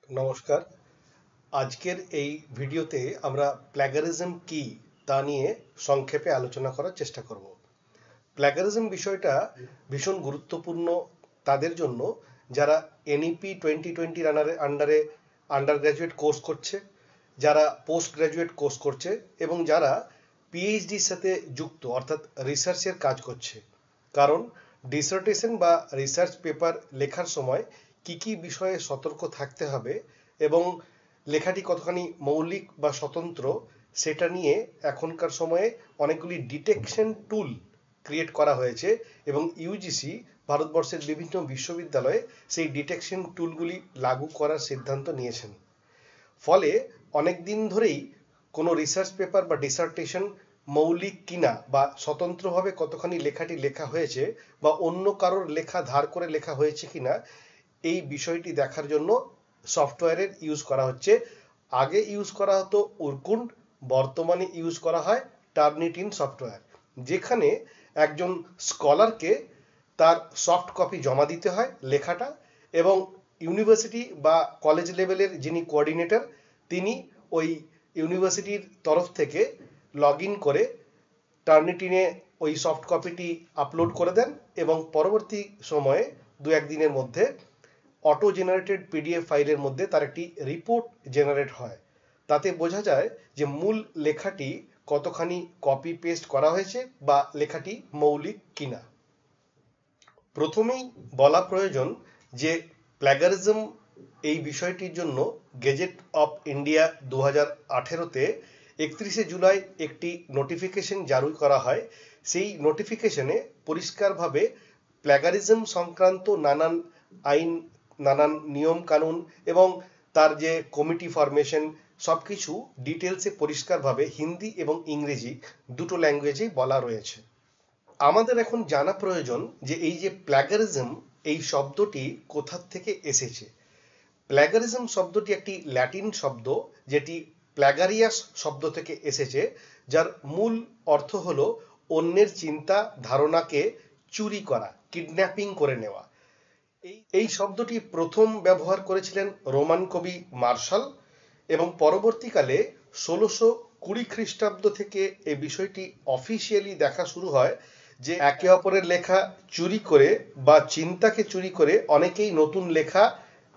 নমস্কার। আজকের এই ভিডিওতে আমরা প্ল্যাগারিজম কি তা নিয়ে সংক্ষেপে আলোচনা করার চেষ্টা করব। প্ল্যাগারিজম বিষয়টা ভীষণ গুরুত্বপূর্ণ তাদের জন্য যারা এনইপি 2020 আন্ডারে আন্ডার গ্র্যাজুয়েট কোর্স করছে, যারা পোস্ট গ্র্যাজুয়েট কোর্স করছে এবং যারা পিএইচডির সাথে যুক্ত অর্থাৎ রিসার্চের কাজ করছে। কারণ ডিসার্টেশন বা রিসার্চ পেপার লেখার সময় কি কি বিষয়ে সতর্ক থাকতে হবে এবং লেখাটি কতখানি মৌলিক বা স্বতন্ত্র সেটা নিয়ে এখনকার সময়ে অনেকগুলি ডিটেকশন টুল ক্রিয়েট করা হয়েছে এবং ইউজিসি ভারতবর্ষের বিভিন্ন বিশ্ববিদ্যালয়ে সেই ডিটেকশন টুলগুলি লাগু করার সিদ্ধান্ত নিয়েছেন। ফলে অনেক দিন ধরেই কোনো রিসার্চ পেপার বা ডিসার্টেশন মৌলিক কিনা বা স্বতন্ত্রভাবে কতখানি লেখাটি লেখা হয়েছে বা অন্য কারোর লেখা ধার করে লেখা হয়েছে কিনা এই বিষয়টি দেখার জন্য সফটওয়্যারের ইউজ করা হচ্ছে। আগে ইউজ করা হতো উরকুন্ড, বর্তমানে ইউজ করা হয় টার্নিটিন সফটওয়্যার, যেখানে একজন স্কলারকে তার সফট কপি জমা দিতে হয় লেখাটা, এবং ইউনিভার্সিটি বা কলেজ লেভেলের যিনি কোঅর্ডিনেটর তিনি ওই ইউনিভার্সিটির তরফ থেকে লগ ইন করে টার্নিটিনে ওই সফট কপিটি আপলোড করে দেন এবং পরবর্তী সময়ে দু একদিনের মধ্যে অটো জেনারেটেড পিডিএফ ফাইলের মধ্যে তার একটি রিপোর্ট জেনারেট হয়। তাতে বোঝা যায় যে মূল লেখাটি কতখানি কপি পেস্ট করা হয়েছে বা লেখাটি মৌলিক কিনা। প্রথমেই বলা প্রয়োজন যে প্ল্যাগারিজম এই বিষয়টির জন্য গেজেট অফ ইন্ডিয়া 2018-তে 31শে জুলাই একটি নোটিফিকেশন জারি করা হয়। সেই নোটিফিকেশনে পরিষ্কারভাবে প্ল্যাগারিজম সংক্রান্ত নানান আইন, নানান নিয়ম কানুন এবং তার যে কমিটি ফরমেশন সব কিছু ডিটেলসে পরিষ্কারভাবে হিন্দি এবং ইংরেজি দুটো ল্যাঙ্গুয়েজেই বলা রয়েছে। আমাদের এখন জানা প্রয়োজন যে এই যে প্ল্যাগারিজম এই শব্দটি কোথা থেকে এসেছে। প্ল্যাগারিজম শব্দটি একটি ল্যাটিন শব্দ যেটি প্ল্যাগারিয়াস শব্দ থেকে এসেছে, যার মূল অর্থ হলো অন্যের চিন্তা ধারণাকে চুরি করা, কিডন্যাপিং করে নেওয়া। এই শব্দটি প্রথম ব্যবহার করেছিলেন রোমান কবি মার্শাল এবং পরবর্তীকালে 1620 খ্রিস্টাব্দ থেকে এই বিষয়টি অফিসিয়ালি দেখা শুরু হয় যে একে অপরের লেখা চুরি করে বা চিন্তাকে চুরি করে অনেকেই নতুন লেখা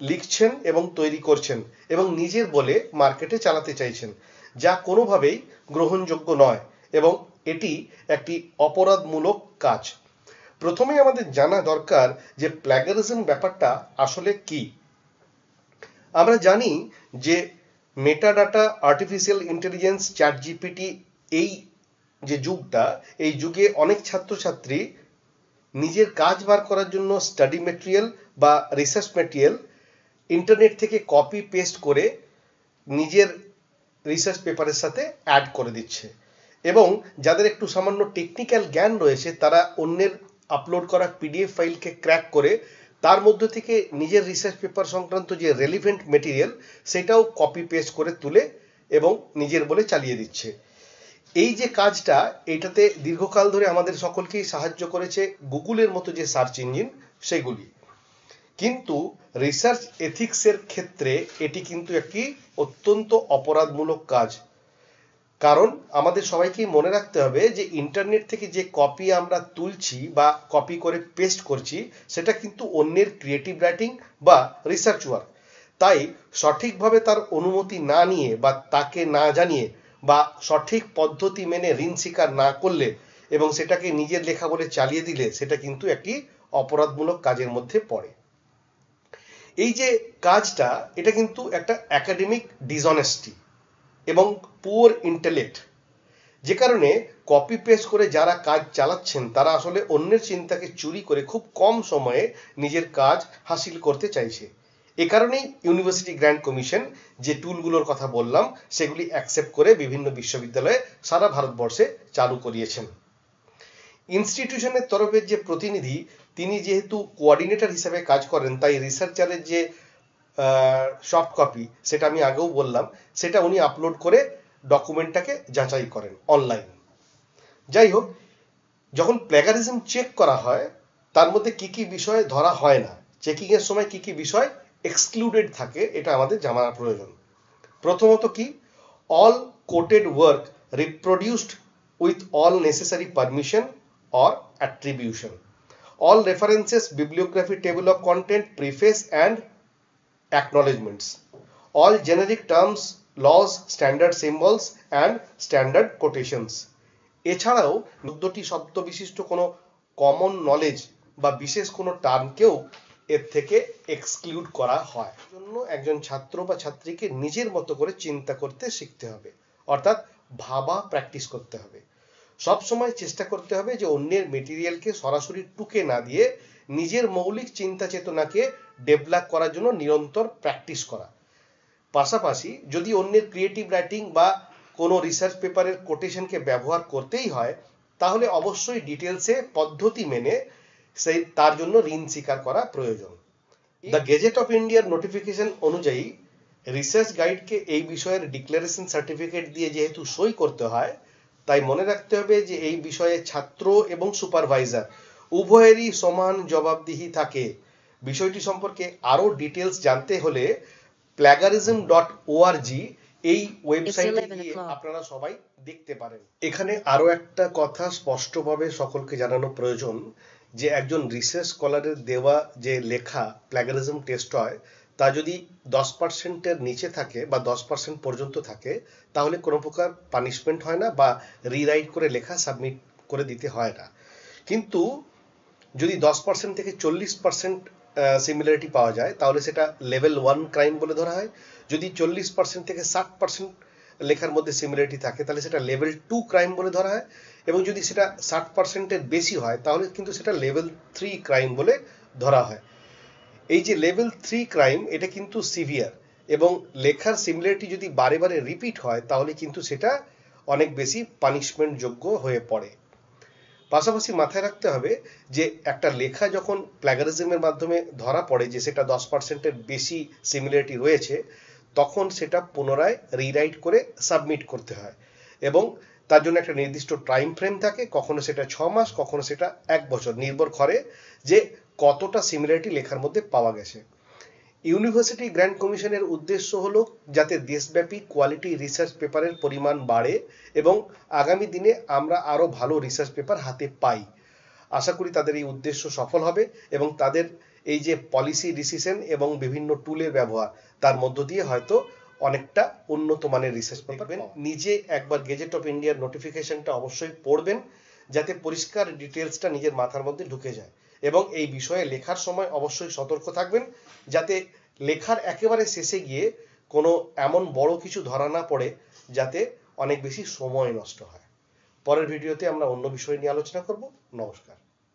লিখছেন এবং তৈরি করছেন এবং নিজের বলে মার্কেটে চালাতে চাইছেন, যা কোনোভাবেই গ্রহণযোগ্য নয় এবং এটি একটি অপরাধমূলক কাজ। প্রথমেই আমাদের জানা দরকার যে প্ল্যাগারিজম ব্যাপারটা আসলে কি। আমরা জানি যে metadata, artificial intelligence, chat GPT এই যে যুগটা, এই যুগে অনেক ছাত্রছাত্রী নিজের কাজ বার করার জন্য স্টাডি মেটেরিয়াল বা রিসার্চ মেটেরিয়াল ইন্টারনেট থেকে কপি পেস্ট করে নিজের রিসার্চ পেপারের সাথে অ্যাড করে দিচ্ছে এবং যাদের একটু সামান্য টেকনিক্যাল জ্ঞান রয়েছে তারা অন্যের আপলোড করা পিডিএফ ফাইলকে ক্র্যাক করে তার মধ্যে থেকে নিজের রিসার্চ পেপার সংক্রান্ত যে রেলিভেন্ট মেটেরিয়াল সেটাও কপি পেস্ট করে তুলে এবং নিজের বলে চালিয়ে দিচ্ছে। এই যে কাজটা, এটাতে দীর্ঘকাল ধরে আমাদের সকলকেই সাহায্য করেছে গুগলের মতো যে সার্চ ইঞ্জিন সেগুলি, কিন্তু রিসার্চ এথিক্সের ক্ষেত্রে এটি কিন্তু একটি অত্যন্ত অপরাধমূলক কাজ। কারণ আমাদের সবাইকেই মনে রাখতে হবে যে ইন্টারনেট থেকে যে কপি আমরা তুলছি বা কপি করে পেস্ট করছি সেটা কিন্তু অন্যের ক্রিয়েটিভ রাইটিং বা রিসার্চ ওয়ার্ক। তাই সঠিকভাবে তার অনুমতি না নিয়ে বা তাকে না জানিয়ে বা সঠিক পদ্ধতি মেনে ঋণ স্বীকার না করলে এবং সেটাকে নিজের লেখা বলে চালিয়ে দিলে সেটা কিন্তু একটি অপরাধমূলক কাজের মধ্যে পড়ে। এই যে কাজটা, এটা কিন্তু একটা একাডেমিক ডিসঅনেস্টি এবং পুয়ার ইন্টেলেক্ট, যে কারণে কপি পেস্ট করে যারা কাজ চালাচ্ছেন তারা আসলে অন্যের চিন্তাকে চুরি করে খুব কম সময়ে নিজের কাজ হাসিল করতে চাইছে। এ কারণেই ইউনিভার্সিটি গ্র্যান্ট কমিশন যে টুলগুলোর কথা বললাম সেগুলি অ্যাকসেপ্ট করে বিভিন্ন বিশ্ববিদ্যালয়ে সারা ভারতবর্ষে চালু করিয়েছেন। ইনস্টিটিউশনের তরফের যে প্রতিনিধি তিনি যেহেতু কোঅর্ডিনেটর হিসেবে কাজ করেন, তাই রিসার্চারের যে সফট কপি সেটা আমি আগেও বললাম, সেটা উনি আপলোড করে ডকুমেন্টটাকে যাচাই করেন অনলাইন। যাই হোক, যখন প্ল্যাগারিজম চেক করা হয় তার মধ্যে কি কি বিষয় ধরা হয় না, চেকিং এর সময় কি কি বিষয় এক্সক্লুডেড থাকে, এটা আমাদের জানার প্রয়োজন। প্রথমত কি, all quoted work reproduced with all necessary permission or attribution, all references, bibliography, table of content, preface and acknowledgements, all generic terms, laws, standard symbols and standard quotations। এছাড়াও 14টি শব্দ বিশিষ্ট কোনো কমন নলেজ বা বিশেষ কোনো টার্মকেও এর থেকে এক্সক্লুড করা হয়। জন্য একজন ছাত্র বা ছাত্রীকে নিজের মতো করে চিন্তা করতে শিখতে হবে, অর্থাৎ ভাবা প্র্যাকটিস করতে হবে। সব সময় চেষ্টা করতে হবে যে অন্যের মেটেরিয়ালকে সরাসরি টুকে না দিয়ে নিজের মৌলিক চিন্তা চেতনাকে ডেভেলপ করার জন্য নিরন্তর প্র্যাকটিস করা। পাশাপাশি যদি অন্যের ক্রিয়েটিভ রাইটিং বা কোনো রিসার্চ পেপারের কোটেশনকে ব্যবহার করতেই হয়, তাহলে অবশ্যই ডিটেলসে পদ্ধতি মেনে তার জন্য ঋণ স্বীকার করা প্রয়োজন। দ্য গেজেট অফ ইন্ডিয়ার নোটিফিকেশন অনুযায়ী রিসার্চ গাইডকে এই বিষয়ের ডিক্লারেশন সার্টিফিকেট দিয়ে যেহেতু সই করতে হয়, তাই মনে রাখতে হবে যে এই বিষয়ে ছাত্র এবং সুপারভাইজার উভয়েরই সমান জবাবদিহি থাকে। বিষয়টি সম্পর্কে আরো ডিটেলস জানতে হলে plagiarism.org এই ওয়েবসাইটে গিয়ে আপনারা সবাই দেখতে পারেন। এখানে আরো একটা কথা স্পষ্টভাবে সকলকে জানানো প্রয়োজন যে একজন রিসার্চ স্কলারের দেওয়া যে লেখা প্ল্যাগারিজম টেস্ট হয়, তা যদি 10%-এর নিচে থাকে বা 10% পর্যন্ত থাকে, তাহলে কোনো প্রকার পানিশমেন্ট হয় না বা রিরাইট করে লেখা সাবমিট করে দিতে হয় না। কিন্তু যদি 10% থেকে 40% সিমিলারিটি পাওয়া যায়, তাহলে সেটা লেভেল 1 ক্রাইম বলে ধরা হয়। যদি 40% থেকে 60% লেখার মধ্যে সিমিলারিটি থাকে, তাহলে সেটা লেভেল 2 ক্রাইম বলে ধরা হয়। এবং যদি সেটা 60%-এর বেশি হয়, তাহলে কিন্তু সেটা লেভেল 3 ক্রাইম বলে ধরা হয়। এই যে লেভেল 3 ক্রাইম, এটা কিন্তু সিভিয়ার, এবং লেখার সিমিলারিটি যদি বারে বারে রিপিট হয়, তাহলে কিন্তু সেটা অনেক বেশি পানিশমেন্ট যোগ্য হয়ে পড়ে। পাশাপাশি মাথায় রাখতে হবে যে একটা লেখা যখন প্ল্যাগারিজমের মাধ্যমে ধরা পড়ে যে সেটা 10%-এর বেশি সিমিলারিটি রয়েছে, তখন সেটা পুনরায় রিরাইট করে সাবমিট করতে হয়, এবং তার জন্য একটা নির্দিষ্ট টাইম ফ্রেম থাকে। কখনো সেটা 6 মাস, কখনো সেটা 1 বছর, নির্ভর করে যে কতটা সিমিলারিটি লেখার মধ্যে পাওয়া গেছে। ইউনিভার্সিটি গ্র্যান্ট কমিশনের উদ্দেশ্য হলো যাতে দেশব্যাপী কোয়ালিটি রিসার্চ পেপারের পরিমাণ বাড়ে এবং আগামী দিনে আমরা আরো ভালো রিসার্চ পেপার হাতে পাই। আশা করি তাদের এই উদ্দেশ্য সফল হবে এবং তাদের এই যে পলিসি ডিসিশন এবং বিভিন্ন টুলের ব্যবহার, তার মধ্য দিয়ে হয়তো অনেকটা উন্নত মানের রিসার্চ পেপার। নিজে একবার গেজেট অফ ইন্ডিয়ার নোটিফিকেশনটা অবশ্যই পড়বেন, যাতে পরিষ্কার ডিটেলসটা নিজের মাথার মধ্যে ঢুকে যায়। এবং এই বিষয়ে লেখার সময় অবশ্যই সতর্ক থাকবেন, যাতে লেখার একেবারে শেষে গিয়ে কোনো এমন বড় কিছু ধরা না পড়ে যাতে অনেক বেশি সময় নষ্ট হয়। পরের ভিডিওতে আমরা অন্য বিষয় নিয়ে আলোচনা করব। নমস্কার।